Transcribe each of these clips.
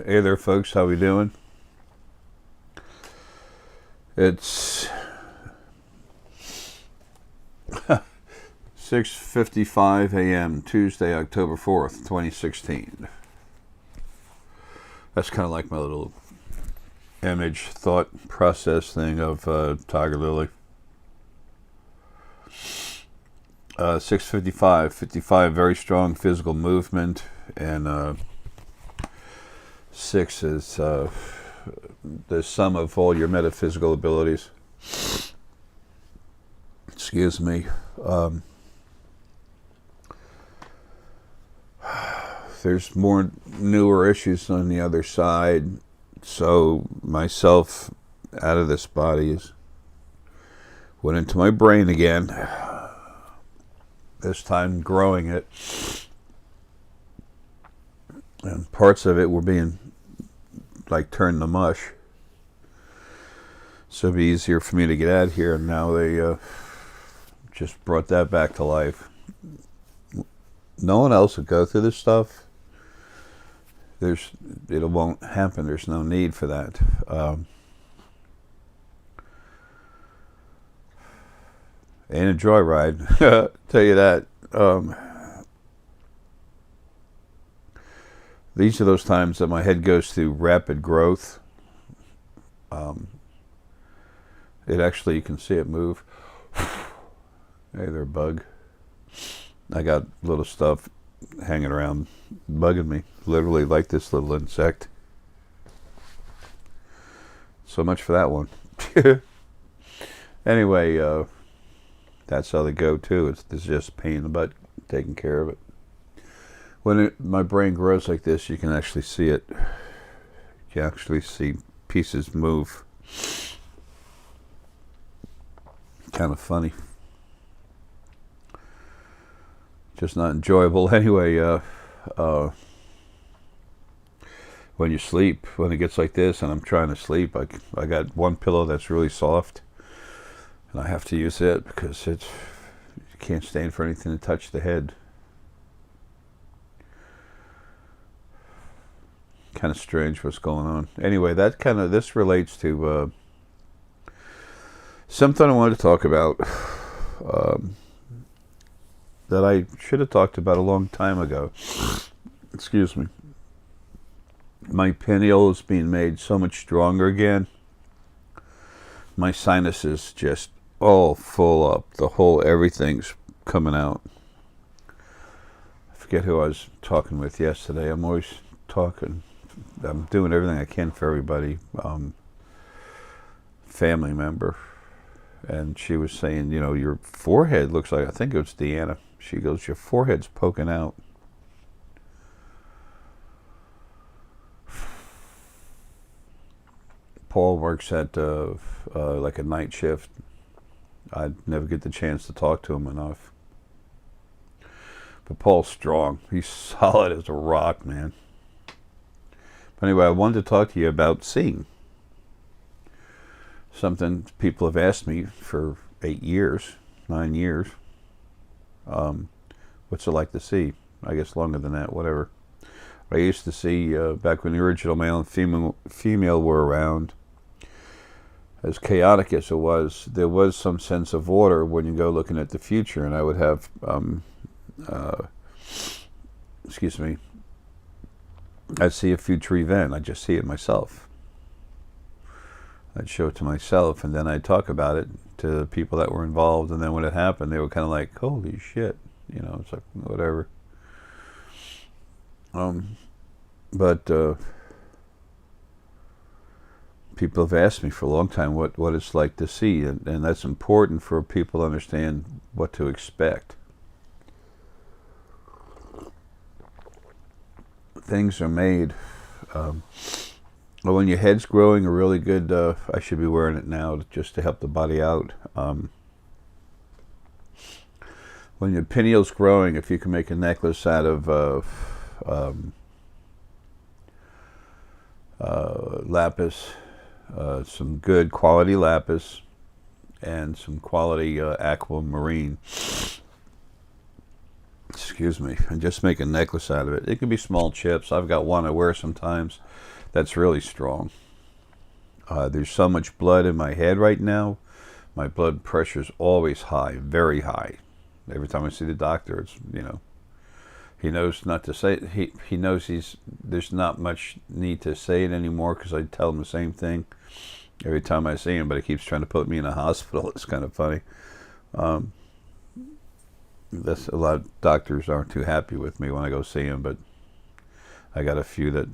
Hey there, folks. How we doing? It's 6:55 a.m. Tuesday, October 4th, 2016. That's kind of like my little image thought process thing of Tiger Lily. 6:55, 55, very strong physical movement, and 6 is the sum of all your metaphysical abilities. Excuse me. There's more newer issues on the other side, so myself out of this body went into my brain again, this time growing it, and parts of it were being like turned to mush, so it'd be easier for me to get out of here, and now they just brought that back to life. No one else would go through this stuff. It won't happen. There's no need for that. Ain't a joyride, tell you that. These are those times that my head goes through rapid growth. It actually, you can see it move. Hey there, bug. I got little stuff hanging around bugging me, literally like this little insect. So much for that one. Anyway, that's how they go too. It's just a pain in the butt taking care of it. When my brain grows like this, you can actually see it. You can actually see pieces move. Kind of funny. Just not enjoyable. Anyway, when you sleep, when it gets like this and I'm trying to sleep, I got one pillow that's really soft, and I have to use it because you can't stand for anything to touch the head. Kind of strange what's going on. Anyway, this relates to something I wanted to talk about. That I should have talked about a long time ago. Excuse me. My pineal is being made so much stronger again. My sinuses just all full up. Everything's coming out. I forget who I was talking with yesterday. I'm always talking. I'm doing everything I can for everybody. Family member. And she was saying, your forehead looks like, I think it was Deanna. She goes, your forehead's poking out. Paul works at like a night shift. I'd never get the chance to talk to him enough. But Paul's strong. He's solid as a rock, man. But anyway, I wanted to talk to you about seeing. Something people have asked me for 8 years, 9 years. What's it like to see? I guess longer than that, whatever. I used to see, back when the original male and female were around, as chaotic as it was, there was some sense of order when you go looking at the future, and I would have, excuse me, I'd see a future event. I'd just see it myself. I'd show it to myself, and then I'd talk about it to the people that were involved, and then when it happened, they were kind of like, holy shit, it's like, whatever. But people have asked me for a long time what it's like to see, and that's important for people to understand what to expect. Things are made. When your head's growing a really good, I should be wearing it now just to help the body out. When your pineal's growing, if you can make a necklace out of lapis, some good quality lapis, and some quality aquamarine. excuse me, and just make a necklace out of it. It could be small chips. I've got one I wear sometimes that's really strong. There's so much blood in my head right now. My blood pressure is always high, very high. Every time I see the doctor, it's, he knows not to say it. He knows there's not much need to say it anymore, because I tell him the same thing every time I see him, but he keeps trying to put me in a hospital. It's kind of funny. That's a lot of doctors aren't too happy with me when I go see him, but I got a few that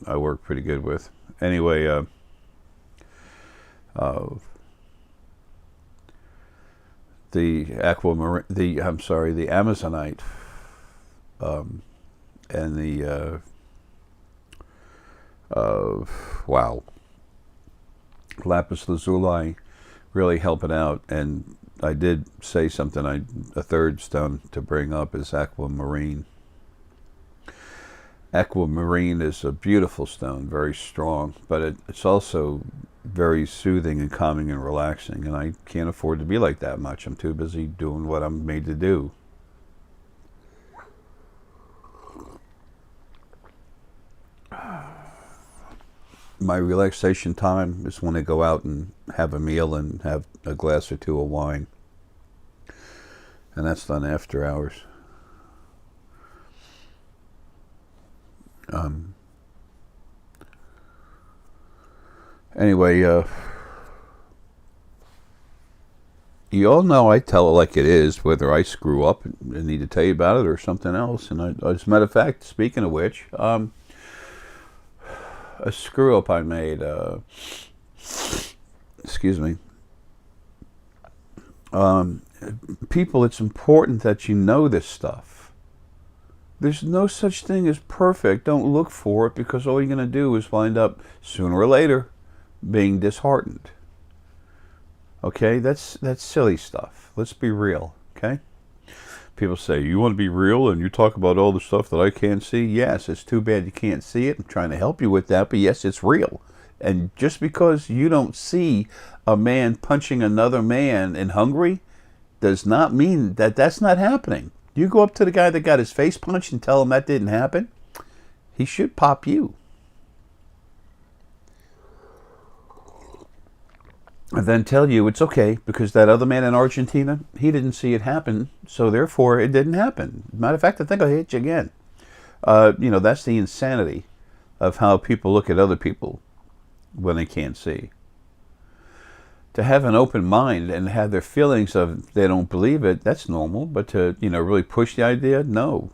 I work pretty good with. Anyway, the Amazonite, and the wow, lapis lazuli really help it out. And I did say something. A third stone to bring up is aquamarine. Aquamarine is a beautiful stone, very strong, but it's also very soothing and calming and relaxing. And I can't afford to be like that much. I'm too busy doing what I'm made to do. My relaxation time is when I go out and have a meal and have a glass or two of wine. And that's done after hours. Anyway, you all know I tell it like it is, whether I screw up and need to tell you about it or something else. And as a matter of fact, speaking of which, a screw up I made, excuse me, people, it's important that you know this stuff. There's no such thing as perfect. Don't look for it, because all you're going to do is wind up sooner or later being disheartened. Okay, that's silly stuff. Let's be real. Okay, people say, you want to be real and you talk about all the stuff that I can't see. Yes, it's too bad you can't see it. I'm trying to help you with that, but yes, it's real. And just because you don't see a man punching another man in Hungary does not mean that that's not happening. You go up to the guy that got his face punched and tell him that didn't happen, he should pop you. And then tell you it's okay, because that other man in Argentina, he didn't see it happen, so therefore it didn't happen. Matter of fact, I think I'll hit you again. That's the insanity of how people look at other people when they can't see. To have an open mind and have their feelings of they don't believe it, that's normal. But to, really push the idea, no.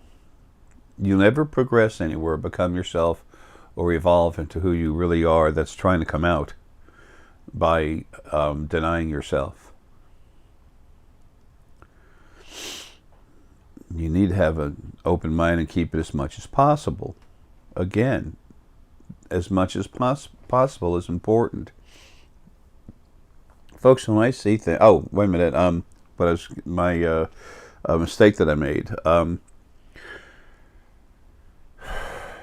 You'll never progress anywhere, become yourself, or evolve into who you really are that's trying to come out by denying yourself. You need to have an open mind and keep it as much as possible. Again, as much as possible is important. Folks, when I see things... Oh, wait a minute. But it was my mistake that I made.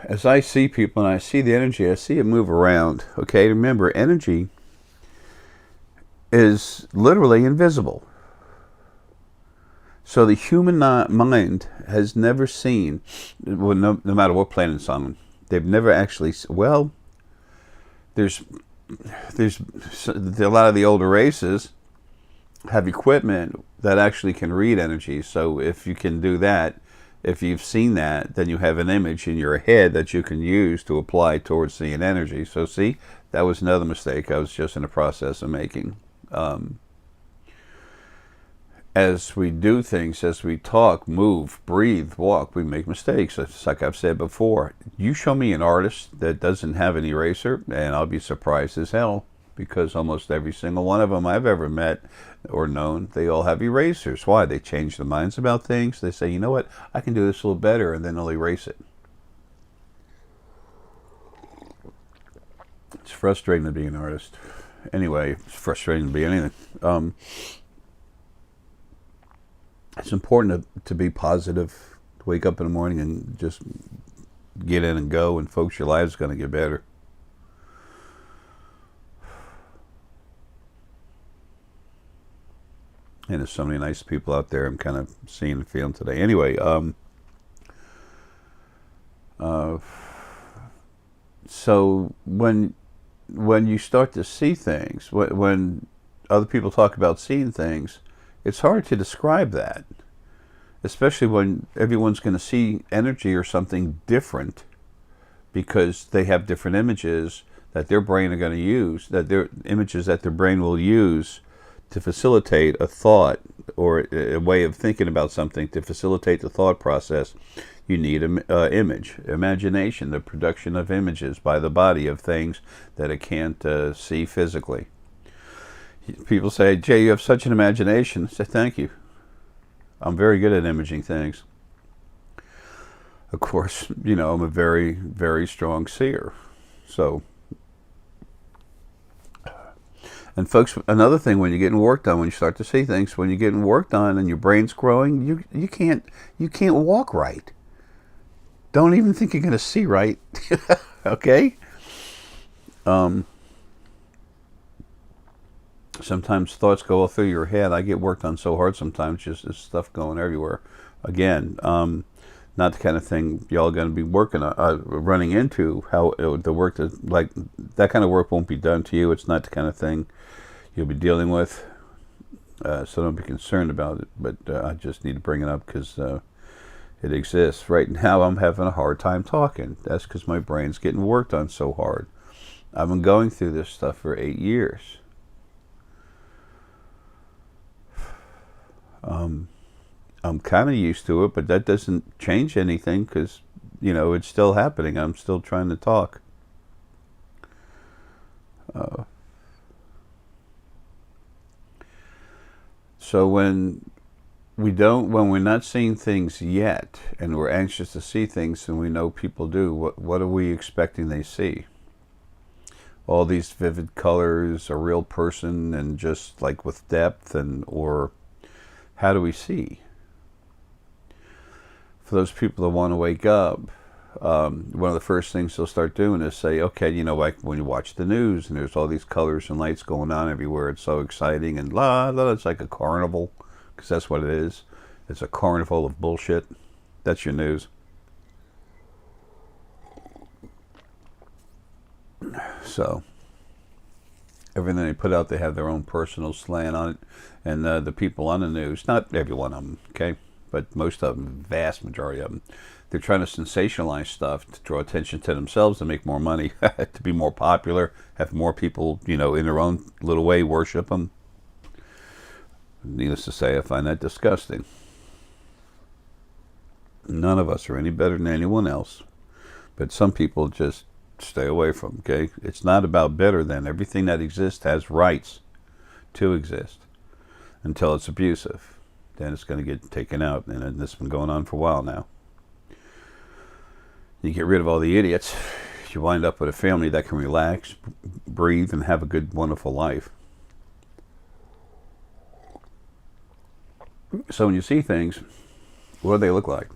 As I see people and I see the energy, I see it move around. Okay, remember, energy is literally invisible. So the human mind has never seen, well, no matter what planet it's on, they've never actually... Well, there's a lot of the older races have equipment that actually can read energy. So if you can do that, if you've seen that, then you have an image in your head that you can use to apply towards seeing energy. So see, that was another mistake I was just in the process of making. As we do things, as we talk, move, breathe, walk, we make mistakes. It's like I've said before. You show me an artist that doesn't have an eraser, and I'll be surprised as hell, because almost every single one of them I've ever met or known, they all have erasers. Why? They change their minds about things. They say, you know what, I can do this a little better, and then they'll erase it. It's frustrating to be an artist. Anyway, it's frustrating to be anything. It's important to be positive, to wake up in the morning and just get in and go, and folks, your life's going to get better. And there's so many nice people out there I'm kind of seeing and feeling today. Anyway, Uh, so when you start to see things, when other people talk about seeing things, it's hard to describe that, especially when everyone's going to see energy or something different because they have different images that their brain are going to use, that their images that their brain will use to facilitate a thought or a way of thinking about something, to facilitate the thought process. You need an imagination, the production of images by the body of things that it can't see physically. People say, Jay, you have such an imagination. I say, thank you. I'm very good at imaging things. Of course, I'm a very, very strong seer. So, and folks, another thing, when you're getting work done, when you start to see things, when you're getting work done and your brain's growing, you can't walk right. Don't even think you're going to see right. Okay? Sometimes thoughts go all through your head. I get work done so hard sometimes, just this stuff going everywhere. Again, not the kind of thing y'all going to be working on, running into. How the work that kind of work won't be done to you. It's not the kind of thing you'll be dealing with. So don't be concerned about it. But I just need to bring it up because it exists. Right now I'm having a hard time talking. That's because my brain's getting worked on so hard. I've been going through this stuff for 8 years. I'm kind of used to it, but that doesn't change anything because, it's still happening. I'm still trying to talk. So when we're not seeing things yet, and we're anxious to see things, and we know people do, what are we expecting they see? All these vivid colors, a real person, and just like with depth, or how do we see? For those people that want to wake up, one of the first things they'll start doing is say, okay, like when you watch the news and there's all these colors and lights going on everywhere, it's so exciting, and it's like a carnival, because that's what it is. It's a carnival of bullshit. That's your news. So everything they put out, they have their own personal slant on it, and the people on the news, not every one of them, okay, but most of them, vast majority of them, they're trying to sensationalize stuff to draw attention to themselves, to make more money, to be more popular, have more people, in their own little way, worship them. Needless to say, I find that disgusting. None of us are any better than anyone else, but some people just stay away from, okay? It's not about better than. Everything that exists has rights to exist until it's abusive. Then it's going to get taken out, and this has been going on for a while now. You get rid of all the idiots, you wind up with a family that can relax, breathe, and have a good, wonderful life. So when you see things, what do they look like?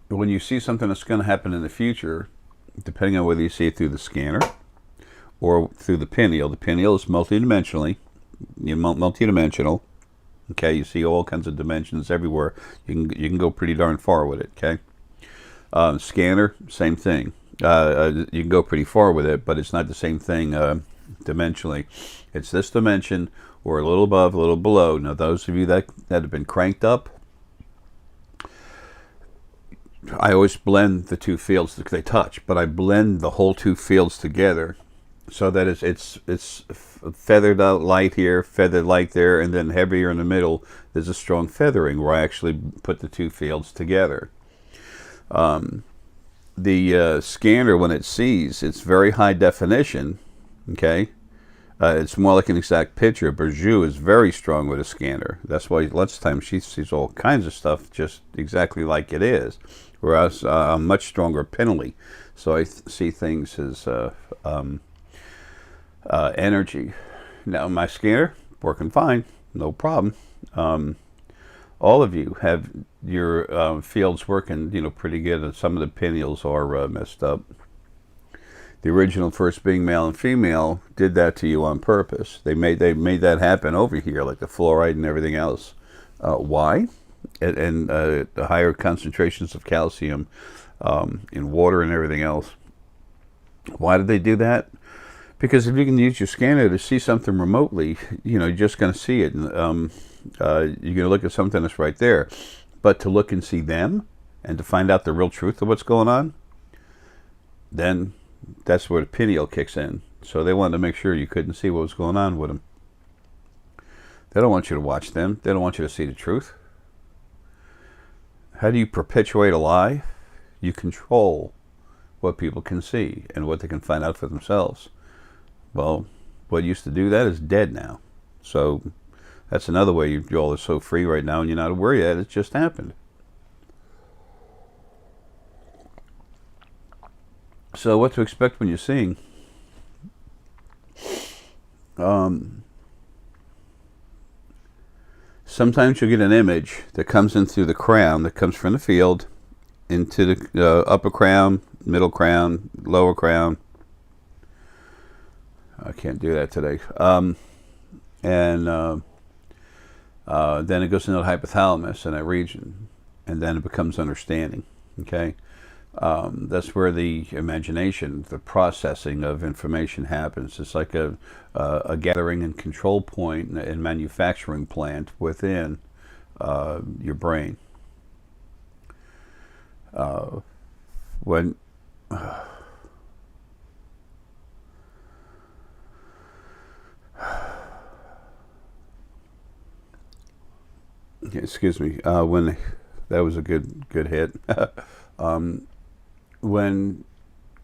When you see something that's going to happen in the future, depending on whether you see it through the scanner or through the pineal is multidimensional. Okay, you see all kinds of dimensions everywhere. You can go pretty darn far with it. Okay, scanner, same thing. You can go pretty far with it, but it's not the same thing dimensionally. It's this dimension, or a little above, a little below. Now, those of you that have been cranked up, I always blend the two fields that they touch, but I blend the whole two fields together so that it's feathered out light here, feathered light there, and then heavier in the middle. There's a strong feathering where I actually put the two fields together. The scanner, when it sees, it's very high definition. Okay, it's more like an exact picture. Burju is very strong with a scanner. That's why lots of times she sees all kinds of stuff just exactly like it is. Whereas I'm much stronger penally, so I see things as energy. Now my scanner working fine, no problem. All of you have your fields working, pretty good, and some of the pineals are messed up. The original first being male and female did that to you on purpose. They made that happen over here, like the fluoride and everything else. Why? and the higher concentrations of calcium in water and everything else. Why did they do that? Because if you can use your scanner to see something remotely, you're just going to see it. And, you're going to look at something that's right there. But to look and see them and to find out the real truth of what's going on, then that's where the pineal kicks in. So they wanted to make sure you couldn't see what was going on with them. They don't want you to watch them. They don't want you to see the truth. How do you perpetuate a lie? You control what people can see and what they can find out for themselves. Well, what used to do that is dead now. So that's another way you all are so free right now and you're not aware yet. It just happened. So what to expect when you're seeing? Sometimes you'll get an image that comes in through the crown, that comes from the field into the upper crown, middle crown, lower crown. I can't do that today. And then it goes into the hypothalamus in that region, and then it becomes understanding. Okay, that's where the imagination, the processing of information happens. It's like a gathering and control point and manufacturing plant within your brain. When excuse me, when that was a good hit. When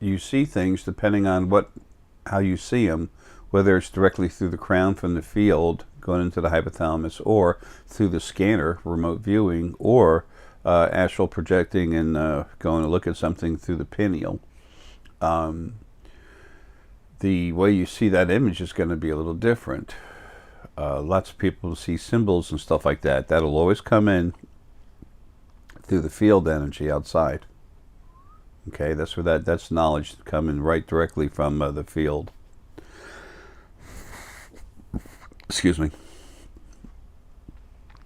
you see things, depending on how you see them, whether it's directly through the crown from the field going into the hypothalamus, or through the scanner, remote viewing, or astral projecting and going to look at something through the pineal, the way you see that image is going to be a little different. Lots of people see symbols and stuff like that. That'll always come in through the field energy outside. Okay, that's where that's knowledge coming right directly from the field. Excuse me.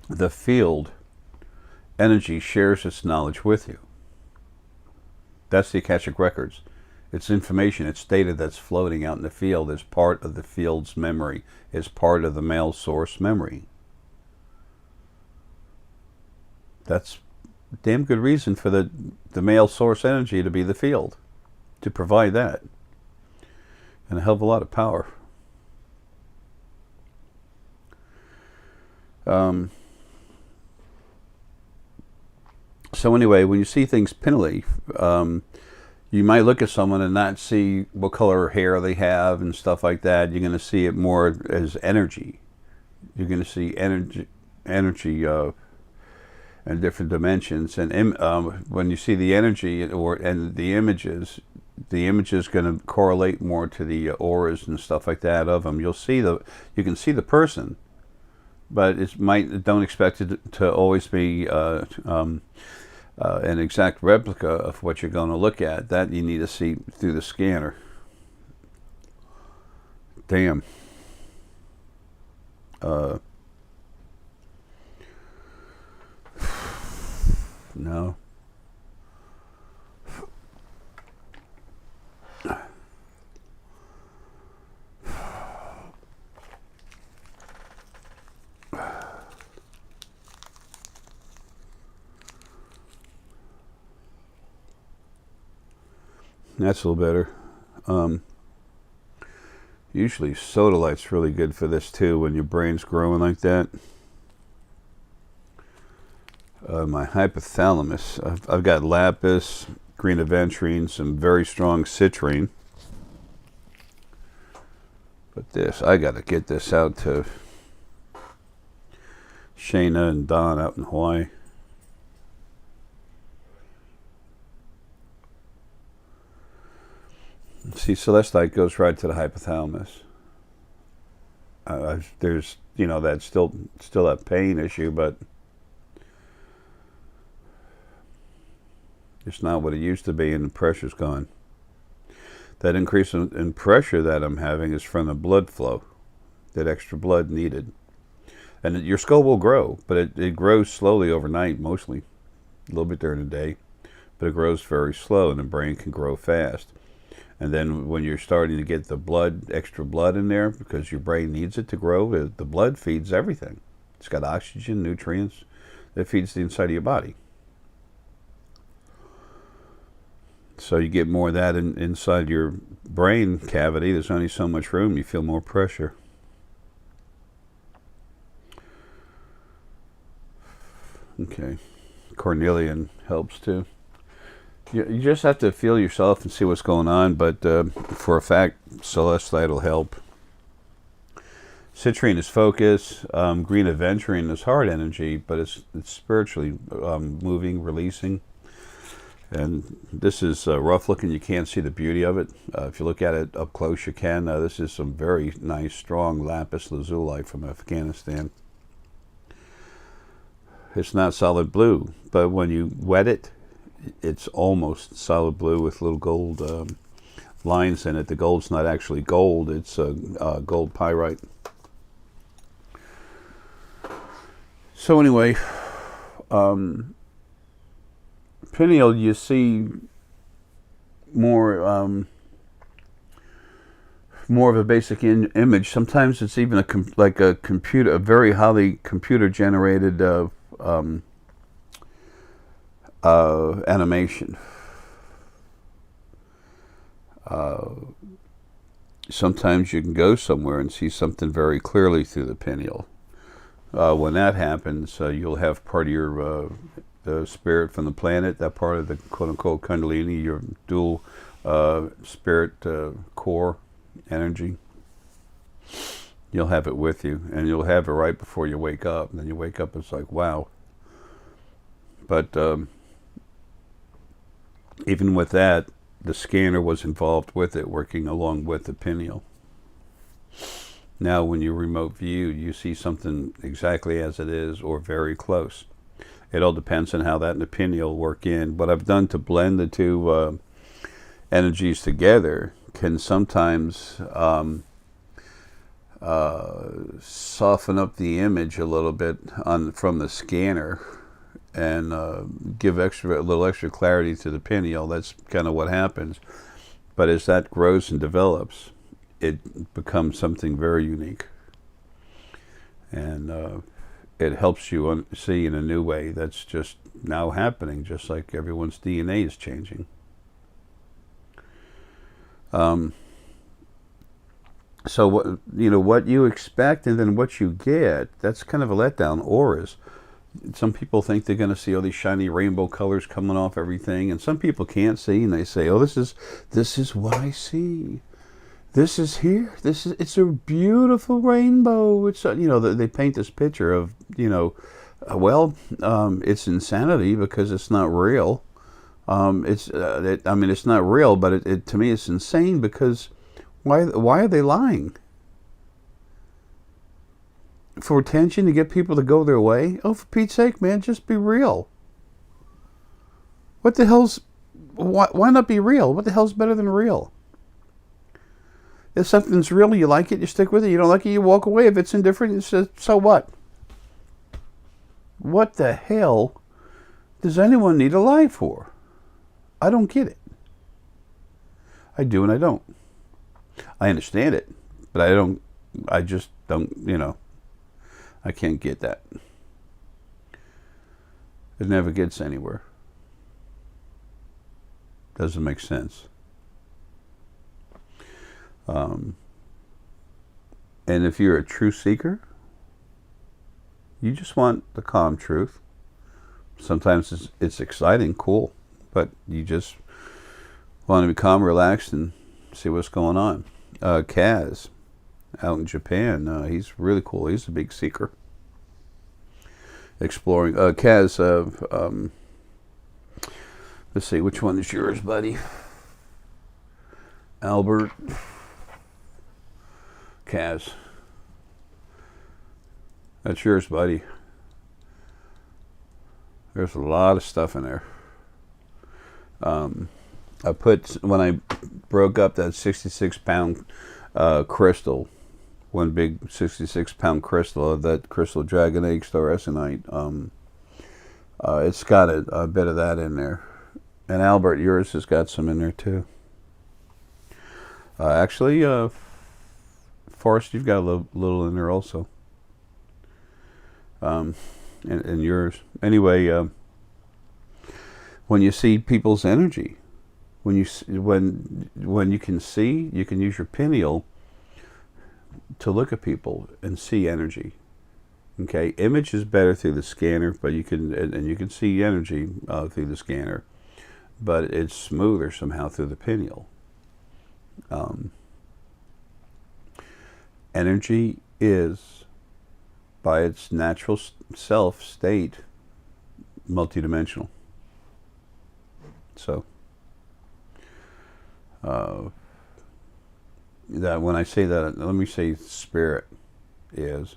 The field energy shares its knowledge with you. That's the Akashic Records. It's information, it's data that's floating out in the field as part of the field's memory, as part of the male source memory. That's a damn good reason for the male source energy to be the field, to provide that. And a hell of a lot of power. So anyway, when you see things pinnately, you might look at someone and not see what color hair they have and stuff like that. You're going to see it more as energy. You're going to see energy in different dimensions. And when you see the energy and the images going to correlate more to the auras and stuff like that of them. You can see the person, but don't expect it to always be an exact replica of what you're going to look at. That you need to see through the scanner. Damn. No. That's a little better. Usually soda light's really good for this too when your brain's growing like that. My hypothalamus, I've got lapis, green aventurine, some very strong citrine. But this, I got to get this out to Shayna and Don out in Hawaii. See, celestite goes right to the hypothalamus. There's, that's still that pain issue, but it's not what it used to be, and the pressure's gone. That increase in pressure that I'm having is from the blood flow, that extra blood needed. And your skull will grow, but it grows slowly overnight, mostly. A little bit during the day, but it grows very slow, and the brain can grow fast. And then when you're starting to get the blood, extra blood in there, because your brain needs it to grow, the blood feeds everything. It's got oxygen, nutrients, that feeds the inside of your body. So you get more of that inside your brain cavity. There's only so much room. You feel more pressure. Okay. Cornelian helps too. You just have to feel yourself and see what's going on, but for a fact, celestite will help. Citrine is focus. Green aventurine is heart energy, but it's spiritually moving, releasing. And this is rough looking. You can't see the beauty of it. If you look at it up close, you can. This is some very nice, strong lapis lazuli from Afghanistan. It's not solid blue, but when you wet it, it's almost solid blue with little gold lines in it. The gold's not actually gold. It's gold pyrite. So anyway, pineal, you see more of a basic image. Sometimes it's even a very highly computer generated animation. Sometimes you can go somewhere and see something very clearly through the pineal. When that happens, you'll have part of your the spirit from the planet, that part of the quote-unquote Kundalini, your dual spirit core energy. You'll have it with you, and you'll have it right before you wake up. And then you wake up, it's like, wow. But even with that, the scanner was involved with it, working along with the pineal. Now, when you remote view, you see something exactly as it is or very close. It all depends on how that and the pineal work in. What I've done to blend the two energies together can sometimes soften up the image a little bit from the scanner and give a little extra clarity to the pineal. That's kind of what happens. But as that grows and develops, it becomes something very unique. And it helps you see in a new way that's just now happening, just like everyone's DNA is changing. So what you expect and then what you get, that's kind of a letdown. Auras. Some people think they're going to see all these shiny rainbow colors coming off everything, and some people can't see, and they say, "Oh, this is what I see. This is here. It's a beautiful rainbow." It's they paint this picture of it's insanity because it's not real. It's not real, but it to me it's insane because why are they lying? For attention, to get people to go their way? Oh, for Pete's sake, man, just be real. What the hell's... Why not be real? What the hell's better than real? If something's real, you like it, you stick with it. You don't like it, you walk away. If it's indifferent, you say, so what? What the hell does anyone need a lie for? I don't get it. I do and I don't. I understand it, but I just don't, I can't get that. It never gets anywhere. Doesn't make sense. And if you're a true seeker, you just want the calm truth. Sometimes it's exciting, cool, but you just want to be calm, relaxed, and see what's going on. Kaz, out in Japan, he's really cool. He's a big seeker. Exploring. Kaz, let's see, which one is yours, buddy? Albert. Kaz. That's yours, buddy. There's a lot of stuff in there. I put, when I broke up that 66-pound crystal one big 66-pound crystal of that crystal dragonite star Essenite. It's got a bit of that in there. And Albert, yours has got some in there too. Actually, Forrest, you've got a little in there also. And yours. Anyway, when you see people's energy, when you can see, you can use your pineal to look at people and see energy. Okay, image is better through the scanner, but you can see energy through the scanner, but it's smoother somehow through the pineal. Energy is, by its natural self state, multidimensional. So that when I say that, let me say spirit is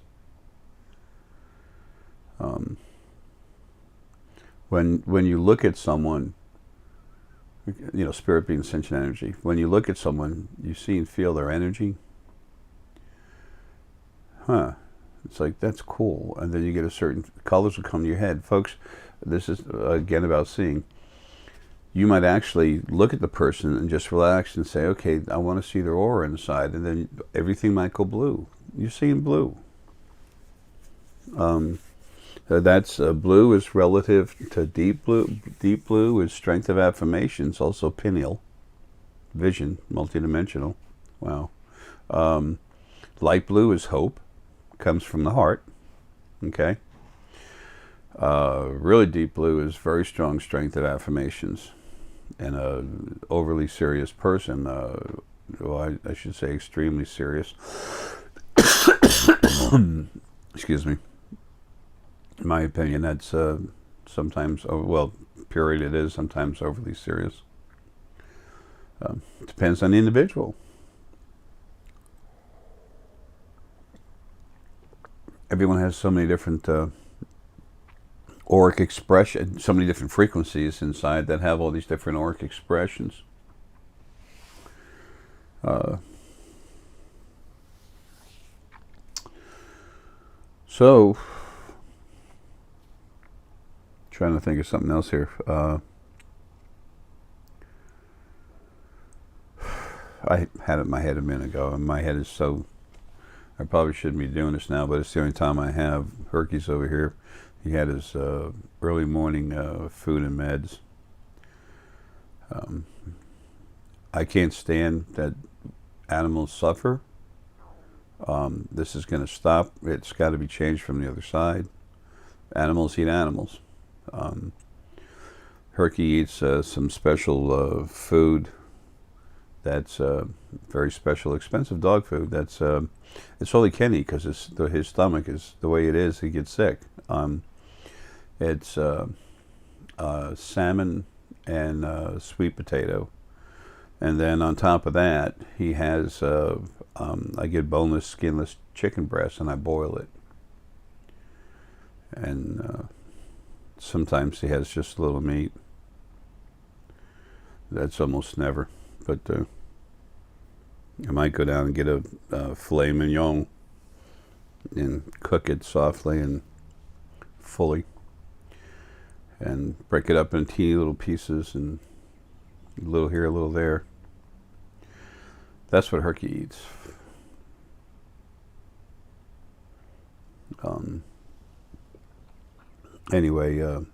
when you look at someone, you know, spirit being sentient energy. When you look at someone, you see and feel their energy. It's like, that's cool. And then you get a certain colors will come to your head. Folks, this is again about seeing. You might actually look at the person and just relax and say, okay, I want to see their aura inside, and then everything might go blue. You're seeing blue. That's blue is relative to deep blue. Deep blue is strength of affirmations, also pineal, vision, multidimensional. Wow. Light blue is hope, comes from the heart. Okay. Really deep blue is very strong strength of affirmations. And a overly serious person, well, I should say extremely serious. Excuse me. In my opinion, that's sometimes, well, period it is, sometimes overly serious. Depends on the individual. Everyone has so many different auric expression, so many different frequencies inside that have all these different auric expressions. So, trying to think of something else here. I had it in my head a minute ago, and my head is so, I probably shouldn't be doing this now, but it's the only time I have. Herky's over here. He had his early morning food and meds. I can't stand that animals suffer. This is going to stop. It's got to be changed from the other side. Animals eat animals. Herky eats some special food that's very special, expensive dog food. That's it's all he can eat because his stomach is the way it is. He gets sick. It's salmon and sweet potato, and then on top of that, he has I get boneless, skinless chicken breast, and I boil it. And sometimes he has just a little meat. That's almost never. But I might go down and get a filet mignon and cook it softly and fully, and break it up in teeny little pieces, and a little here, a little there. That's what Herky eats. Anyway, I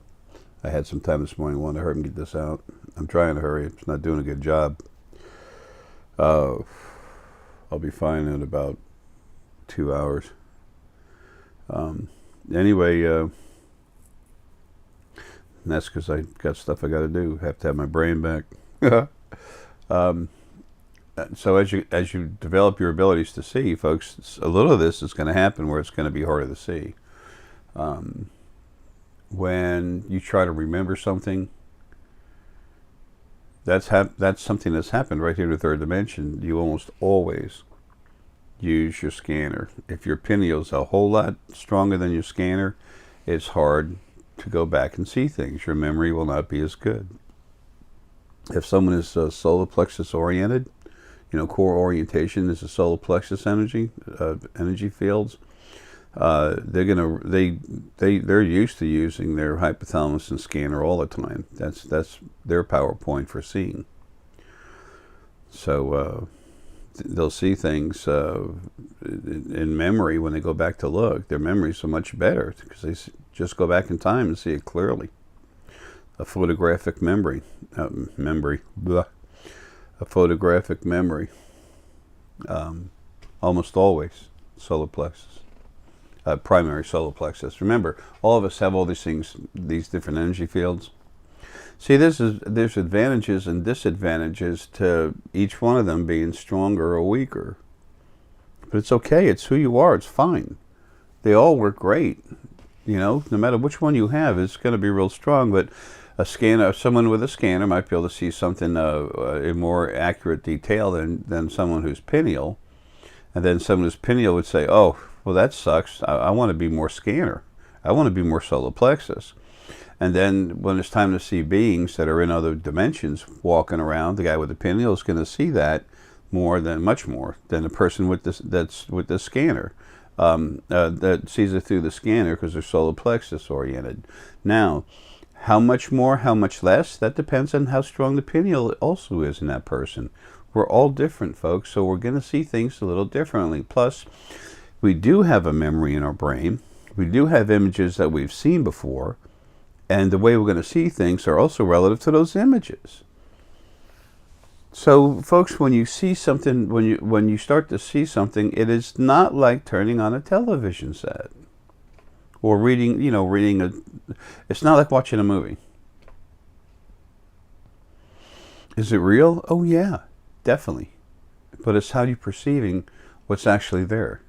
had some time this morning. Wanted to hurry and get this out. I'm trying to hurry. It's not doing a good job. I'll be fine in about 2 hours. Anyway, and that's because I got stuff I got to do. Have to have my brain back. So as you develop your abilities to see, folks, a little of this is going to happen where it's going to be harder to see. When you try to remember something, that's something that's happened right here in the third dimension. You almost always use your scanner. If your pineal's a whole lot stronger than your scanner, it's hard to go back and see things. Your memory will not be as good. If someone is solar plexus oriented, core orientation is the solar plexus energy, energy fields. They're used to using their hypothalamus and scanner all the time. That's their PowerPoint for seeing. So they'll see things in memory when they go back to look. Their memories are much better because they just go back in time and see it clearly. A photographic memory, a photographic memory. Almost always solar plexus, primary solar plexus. Remember, all of us have all these things, these different energy fields. See, there's advantages and disadvantages to each one of them being stronger or weaker. But it's okay. It's who you are. It's fine. They all work great. No matter which one you have, it's going to be real strong. But someone with a scanner might be able to see something in more accurate detail than someone who's pineal. And then someone who's pineal would say, oh, well, that sucks. I want to be more scanner. I want to be more solar plexus. And then when it's time to see beings that are in other dimensions walking around, the guy with the pineal is going to see that much more than the person with the scanner that sees it through the scanner because they're solar plexus oriented. Now, how much more, how much less, that depends on how strong the pineal also is in that person. We're all different, folks, so we're going to see things a little differently. Plus, we do have a memory in our brain. We do have images that we've seen before. And the way we're going to see things are also relative to those images. So, folks, when you see something, when you start to see something, it is not like turning on a television set or reading it's not like watching a movie. Is it real? Oh, yeah, definitely. But it's how you're perceiving what's actually there.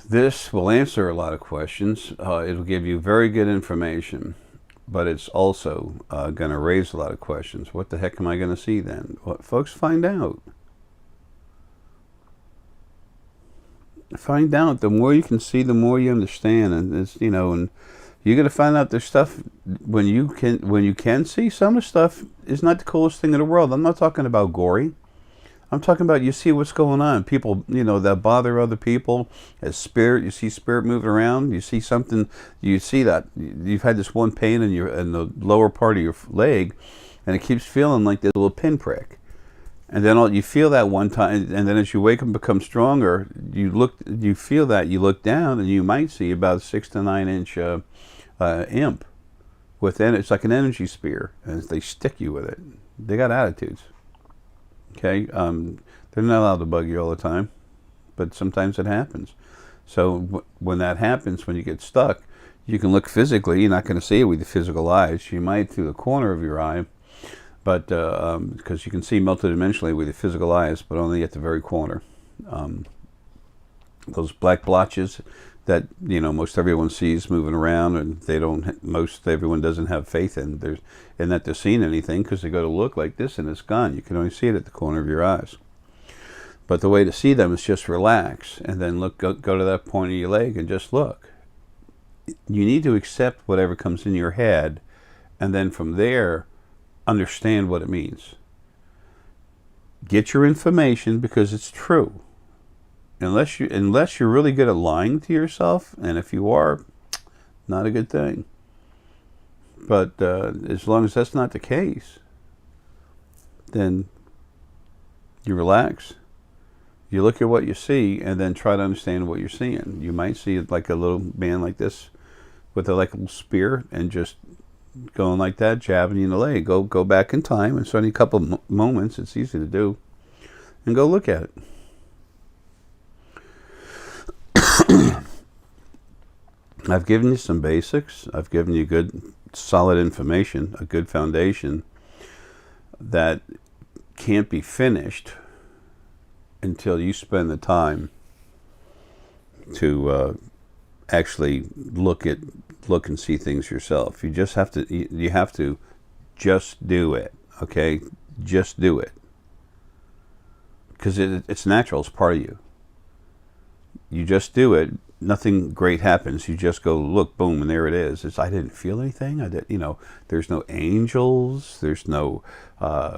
This will answer a lot of questions. It'll give you very good information, but it's also going to raise a lot of questions. What the heck am I going to see then? Well, folks, find out. Find out. The more you can see, the more you understand, and it's and you're going to find out there's stuff when you can see. Some of the stuff is not the coolest thing in the world. I'm not talking about gory. I'm talking about you see what's going on. People, that bother other people. As spirit, you see spirit moving around. You see something. You see that you've had this one pain in the lower part of your leg, and it keeps feeling like this little pinprick. And then you feel that one time, and then as you wake up and become stronger, you feel that. You look down, and you might see about a 6 to 9 inch imp. It's like an energy spear, and they stick you with it. They got attitudes. Okay, they're not allowed to bug you all the time, but sometimes it happens. So when that happens, when you get stuck, you can look physically. You're not going to see it with your physical eyes. You might through the corner of your eye, but because you can see multidimensionally with your physical eyes, but only at the very corner. Those black blotches that most everyone sees moving around, and everyone doesn't have faith in that they're seeing anything, because they go to look like this and it's gone. You can only see it at the corner of your eyes. But the way to see them is just relax and then go to that point of your leg and just look. You need to accept whatever comes in your head, and then from there understand what it means. Get your information because it's true. Unless you're really good at lying to yourself, and if you are, not a good thing. But as long as that's not the case, then you relax. You look at what you see, and then try to understand what you're seeing. You might see it like a little man like this, with a little spear, and just going like that, jabbing you in the leg. Go back in time, and it's only a couple moments. It's easy to do, and go look at it. I've given you some basics. I've given you good, solid information, a good foundation that can't be finished until you spend the time to actually look and see things yourself. You have to just do it, okay? Just do it. Because it's natural, it's part of you. You just do it, nothing great happens. You just go, look, boom, and there it is. I didn't feel anything. There's no angels. There's no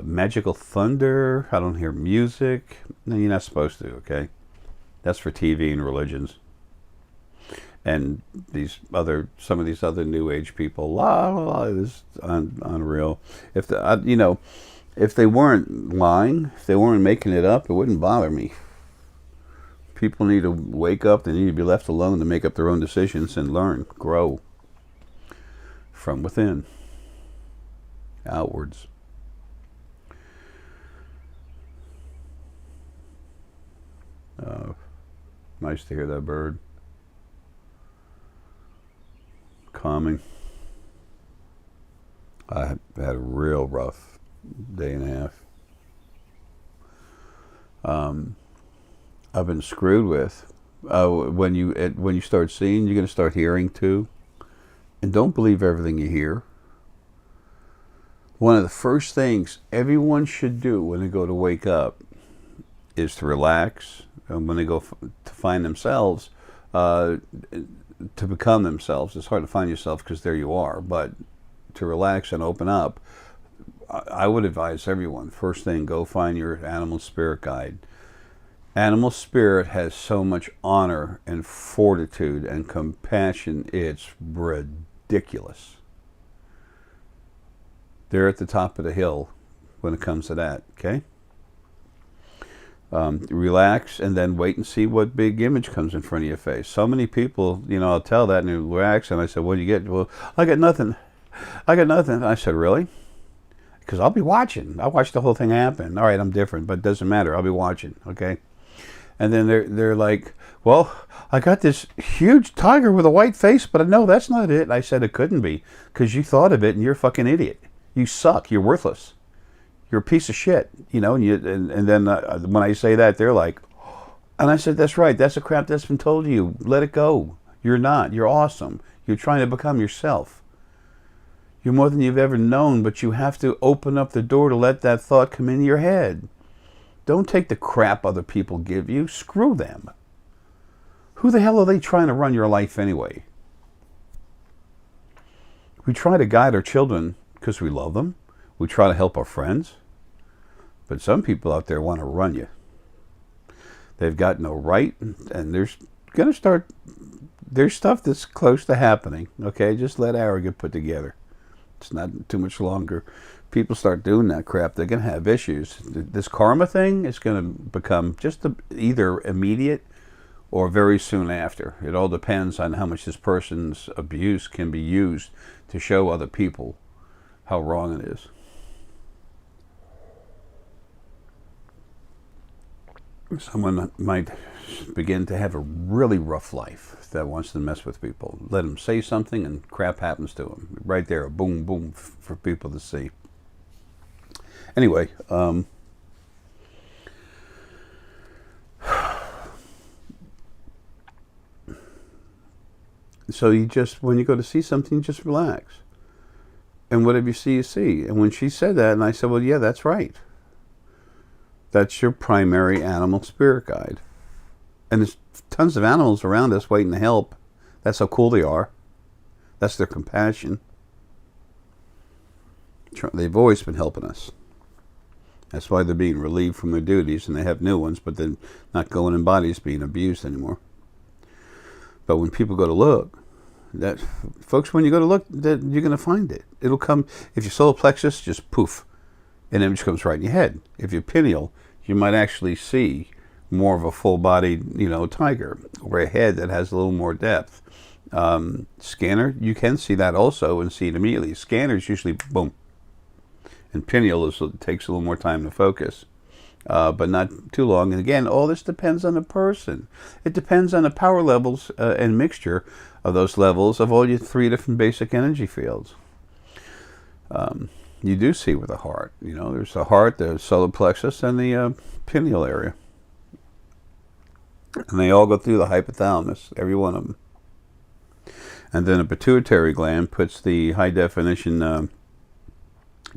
magical thunder. I don't hear music. No, you're not supposed to, okay? That's for TV and religions. And some of these other New Age people, this is unreal. If they weren't lying, if they weren't making it up, it wouldn't bother me. People need to wake up. They need to be left alone to make up their own decisions and learn, grow from within, outwards. Nice to hear that bird. Calming. I had a real rough day and a half. I've been screwed with. When you start seeing, you're going to start hearing too. And don't believe everything you hear. One of the first things everyone should do when they go to wake up is to relax. And when they go to find themselves, to become themselves. It's hard to find yourself because there you are. But to relax and open up, I would advise everyone, first thing, go find your animal spirit guide. Animal spirit has so much honor and fortitude and compassion, it's ridiculous. They're at the top of the hill when it comes to that, okay? Relax and then wait and see what big image comes in front of your face. So many people, I'll tell that and they relax, and I said, what do you get? Well, I got nothing. I said, really? Because I'll be watching. I'll watch the whole thing happen. All right, I'm different, but it doesn't matter. I'll be watching, okay? And then they're like, well, I got this huge tiger with a white face, but no, that's not it. I said it couldn't be, because you thought of it and you're a fucking idiot. You suck. You're worthless. You're a piece of shit, and then when I say that, they're like, and I said, that's right. That's the crap that's been told to you. Let it go. You're not. You're awesome. You're trying to become yourself. You're more than you've ever known, but you have to open up the door to let that thought come into your head. Don't take the crap other people give you. Screw them. Who the hell are they trying to run your life anyway? We try to guide our children because we love them. We try to help our friends. But some people out there want to run you. They've got no right, and there's stuff that's close to happening. Okay, just let Ara get put together. It's not too much longer. People start doing that crap, they're going to have issues. This karma thing is going to become just either immediate or very soon after. It all depends on how much this person's abuse can be used to show other people how wrong it is. Someone might begin to have a really rough life that wants to mess with people. Let them say something and crap happens to them. Right there, boom, boom, for people to see. Anyway, so when you go to see something, just relax. And whatever you see, you see. And when she said that, and I said, well, yeah, that's right. That's your primary animal spirit guide. And there's tons of animals around us waiting to help. That's how cool they are. That's their compassion. They've always been helping us. That's why they're being relieved from their duties, and they have new ones, but they're not going in bodies being abused anymore. But when people go to look, folks, when you go to look, you're going to find it. It'll come. If your solar plexus, just poof, an image comes right in your head. If you're pineal, you might actually see more of a full-bodied, tiger, or a head that has a little more depth. Scanner, you can see that also and see it immediately. Scanners usually, boom. And pineal takes a little more time to focus, but not too long. And again, all this depends on the person. It depends on the power levels and mixture of those levels of all your 3 different basic energy fields. You do see with the heart. There's the heart, the solar plexus, and the pineal area. And they all go through the hypothalamus, every one of them. And then a pituitary gland puts the high definition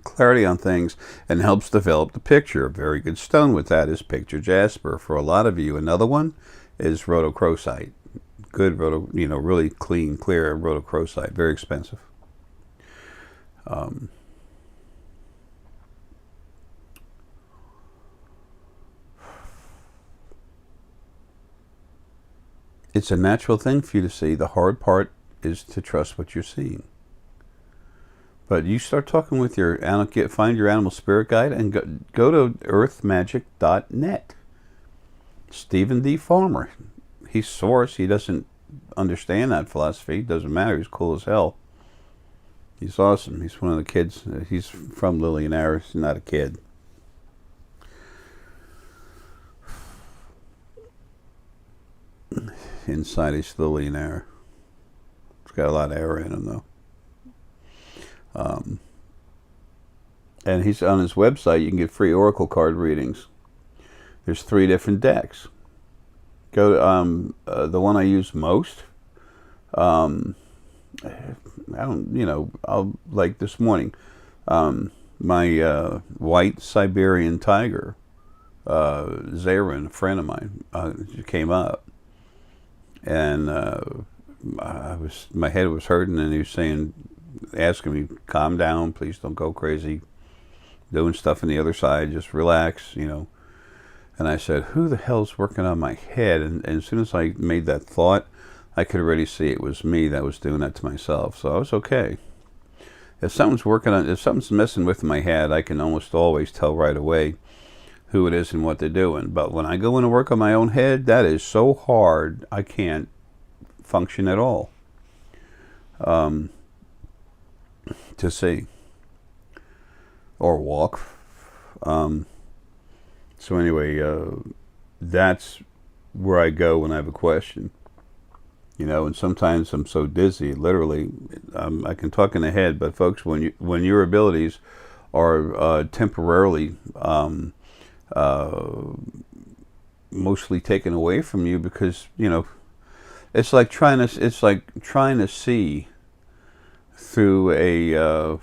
clarity on things and helps develop the picture. A very good stone with that is picture jasper for a lot of you. Another one is rhodochrosite. Good really clean, clear rhodochrosite. Very expensive. It's a natural thing for you to see. The hard part is to trust what you're seeing. But you start talking with your find your animal spirit guide and go to earthmagic.net. Stephen D. Farmer. He's source. He doesn't understand that philosophy. It doesn't matter. He's cool as hell. He's awesome. He's one of the kids. He's from Lilianaire. He's not a kid. Inside his Lilianaire. It's got a lot of air in him, though. And he's on his website. You can get free oracle card readings. There's 3 different decks. Go to the one I use most. I don't, I'll, like this morning, my white Siberian tiger, Zarin, a friend of mine, came up, and my head was hurting, and he was asking me, calm down, please don't go crazy, doing stuff on the other side, just relax, And I said, who the hell's working on my head? And as soon as I made that thought, I could already see it was me that was doing that to myself. So I was okay. If something's messing with my head, I can almost always tell right away who it is and what they're doing. But when I go in and work on my own head, that is so hard, I can't function at all. To see. Or walk. So anyway, that's where I go when I have a question. And sometimes I'm so dizzy, literally, I can talk in the head. But folks, when your abilities are temporarily mostly taken away from you, because it's like trying to see through a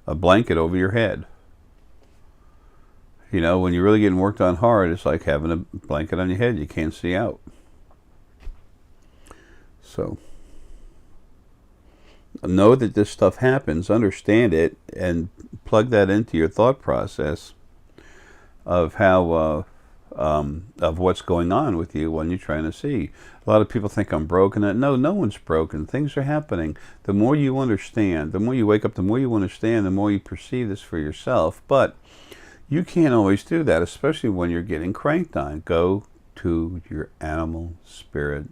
blanket over your head. When you're really getting worked on hard, it's like having a blanket on your head. You can't see out. So, know that this stuff happens, understand it, and plug that into your thought process of how, of what's going on with you when you're trying to see. A lot of people think I'm broken. No one's broken. Things are happening. The more you understand, the more you wake up, the more you understand, the more you perceive this for yourself. But you can't always do that, especially when you're getting cranked on. Go to your animal spirit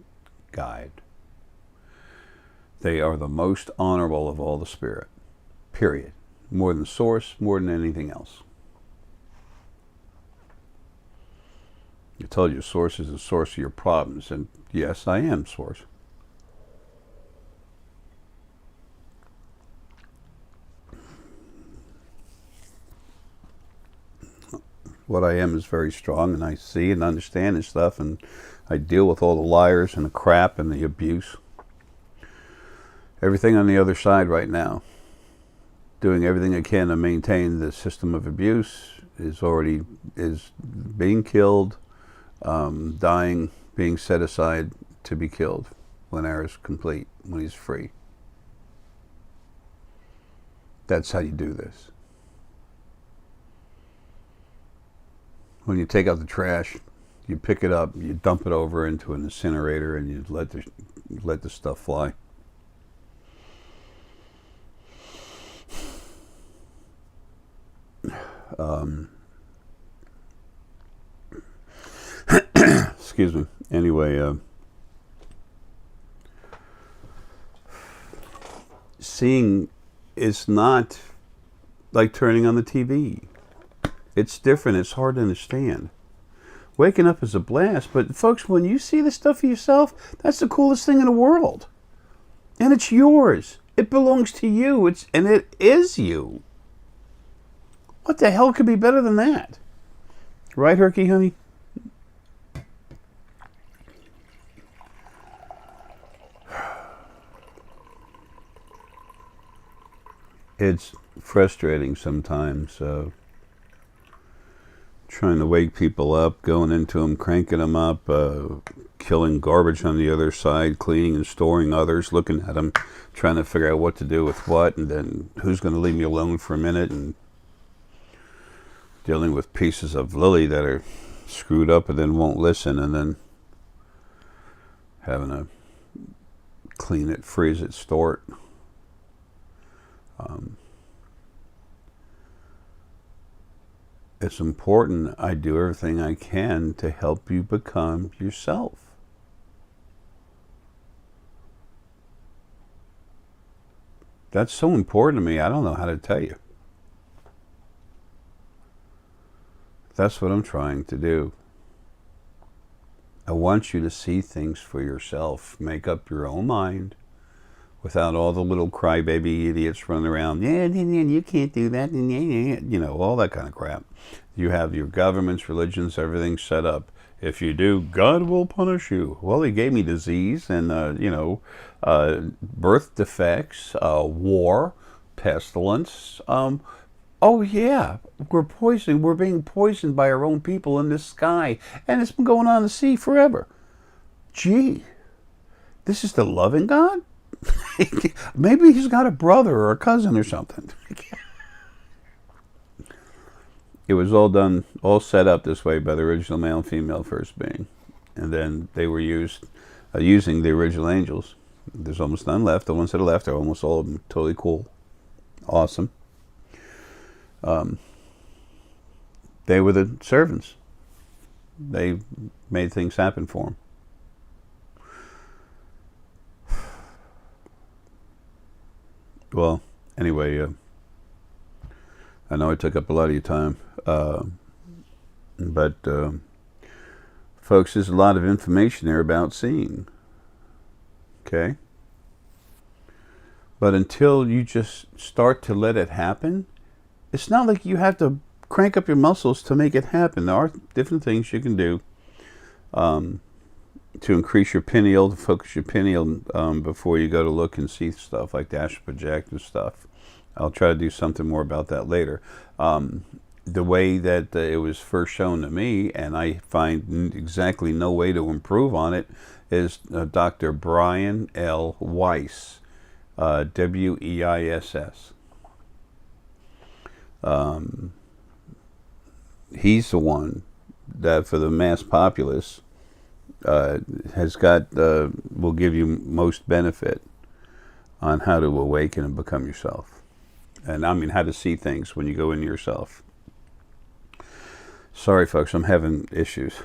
guide. They are the most honorable of all the spirit. Period. More than source, more than anything else. I told you, source is the source of your problems, and yes, I am source. What I am is very strong, and I see and understand this stuff, and I deal with all the liars and the crap and the abuse. Everything on the other side right now, doing everything I can to maintain the system of abuse, is being killed, dying, being set aside to be killed when air is complete, when he's free. That's how you do this. When you take out the trash, you pick it up, you dump it over into an incinerator, and you let the stuff fly. Excuse me. Anyway, seeing is not like turning on the TV. It's different. It's hard to understand. Waking up is a blast, but folks, when you see the stuff for yourself, that's the coolest thing in the world. And it's yours. It belongs to you. And it is you. What the hell could be better than that? Right, Herky, honey? It's frustrating sometimes, trying to wake people up, going into them, cranking them up, killing garbage on the other side, cleaning and storing others, looking at them, trying to figure out what to do with what, and then who's going to leave me alone for a minute, and dealing with pieces of Lily that are screwed up and then won't listen, and then having to clean it, freeze it, store it. It's important I do everything I can to help you become yourself. That's so important to me, I don't know how to tell you. That's what I'm trying to do. I want you to see things for yourself. Make up your own mind without all the little crybaby idiots running around. Yeah, you can't do that. You know, all that kind of crap. You have your governments, religions, everything set up. If you do, God will punish you. Well, he gave me disease and, birth defects, war, pestilence. Oh, yeah, we're poisoned. We're being poisoned by our own people in this sky. And it's been going on the sea forever. Gee, this is the loving God? Maybe he's got a brother or a cousin or something. It was all set up this way by the original male and female first being. And then they were using the original angels. There's almost none left. The ones that are left are almost all of them totally cool. Awesome. They were the servants. They made things happen for them. Well, anyway, I know I took up a lot of your time, but folks, there's a lot of information there about seeing. Okay? But until you just start to let it happen, it's not like you have to crank up your muscles to make it happen. There are different things you can do to increase your pineal, to focus your pineal before you go to look and see stuff like the astral project and stuff. I'll try to do something more about that later. The way that it was first shown to me, and I find exactly no way to improve on it, is Dr. Brian L. Weiss, W-E-I-S-S. He's the one that for the mass populace has got will give you most benefit on how to awaken and become yourself. And I mean how to see things when you go into yourself. Sorry folks, I'm having issues.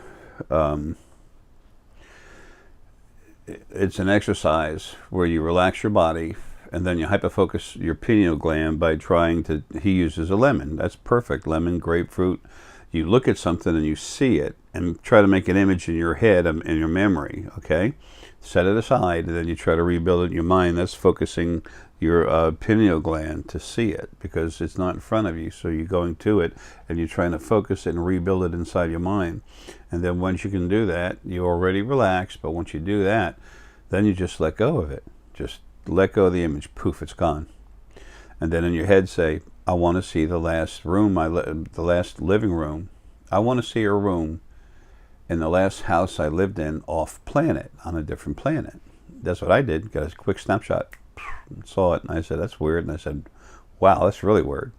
It's an exercise where you relax your body and then you hypofocus your pineal gland by trying to, he uses a lemon. That's perfect. Lemon, grapefruit. You look at something and you see it and try to make an image in your head, in your memory, okay? Set it aside and then you try to rebuild it in your mind. That's focusing your pineal gland to see it because it's not in front of you. So you're going to it and you're trying to focus it and rebuild it inside your mind. And then once you can do that, you're already relaxed. But once you do that, then you just let go of it. Just let go of the image. Poof, it's gone. And then in your head say, I want to see the last room, the last living room. I want to see a room in the last house I lived in off planet, on a different planet. That's what I did. Got a quick snapshot. Saw it and I said, that's weird. And I said, wow, that's really weird.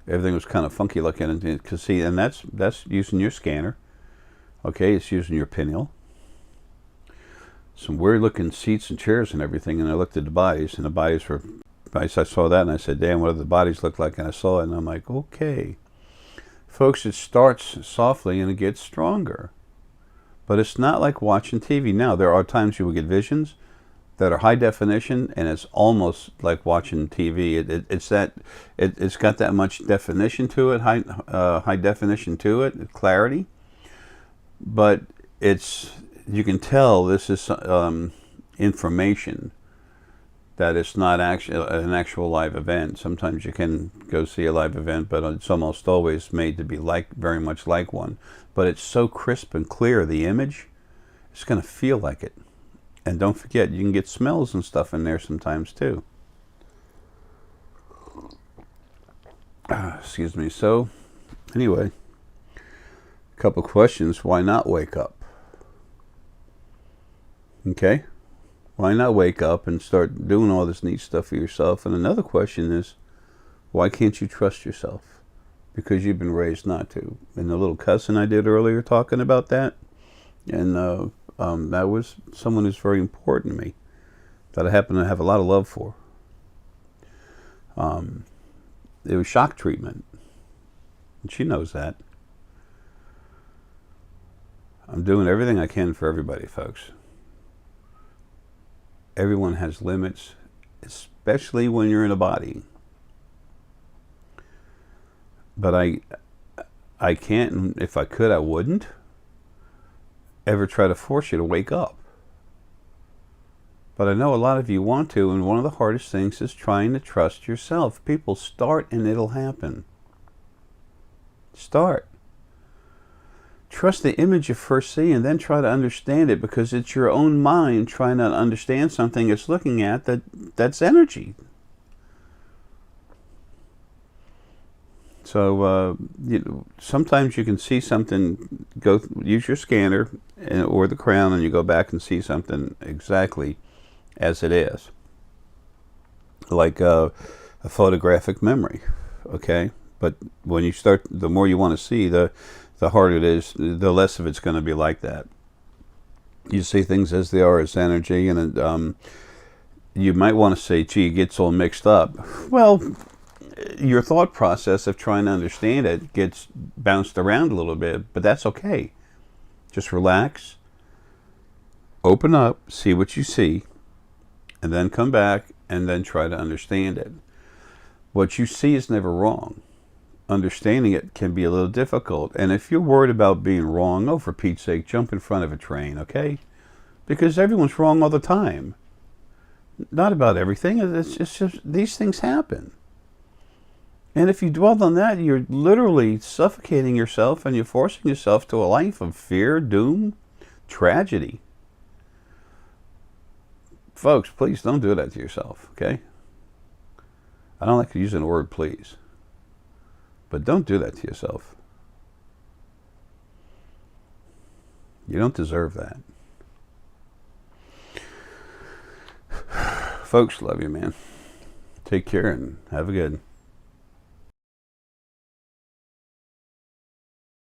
Everything was kind of funky looking. And see, and that's using your scanner. Okay, it's using your pineal. Some weird looking seats and chairs and everything. And I looked at the bodies and the bodies were, I saw that and I said, damn, what do the bodies look like? And I saw it and I'm like, okay. Folks, it starts softly and it gets stronger. But it's not like watching TV. Now, there are times you will get visions that are high definition, and it's almost like watching TV. It's got that much definition to it, high definition to it, clarity. But you can tell this is information that it's not an actual live event. Sometimes you can go see a live event, but it's almost always made to be very much like one. But it's so crisp and clear, the image, it's going to feel like it. And don't forget, you can get smells and stuff in there sometimes too. Excuse me. So, anyway, a couple questions. Why not wake up? Okay? Why not wake up and start doing all this neat stuff for yourself? And another question is, why can't you trust yourself? Because you've been raised not to. And the little cussing I did earlier talking about that, and that was someone who's very important to me, that I happen to have a lot of love for. It was shock treatment. And she knows that. I'm doing everything I can for everybody, folks. Everyone has limits, especially when you're in a body. But I can't, and if I could, I wouldn't ever try to force you to wake up. But I know a lot of you want to, and one of the hardest things is trying to trust yourself. People, start and it'll happen. Start. Trust the image you first see and then try to understand it, because it's your own mind trying to understand something it's looking at that's energy. So sometimes you can see something, use your scanner or the crown, and you go back and see something exactly as it is. Like a photographic memory, okay? But when you start, the more you want to see, the harder it is, the less of it's going to be like that. You see things as they are, as energy, and you might want to say, gee, it gets all mixed up. Well, your thought process of trying to understand it gets bounced around a little bit, but that's okay. Just relax, open up, see what you see, and then come back and then try to understand it. What you see is never wrong. Understanding it can be a little difficult. And if you're worried about being wrong, oh, for Pete's sake, jump in front of a train, okay? Because everyone's wrong all the time. Not about everything. It's just these things happen. And if you dwell on that, you're literally suffocating yourself, and you're forcing yourself to a life of fear, doom, tragedy. Folks, please don't do that to yourself, okay? I don't like using the word please. But don't do that to yourself. You don't deserve that. Folks, love you, man. Take care and have a good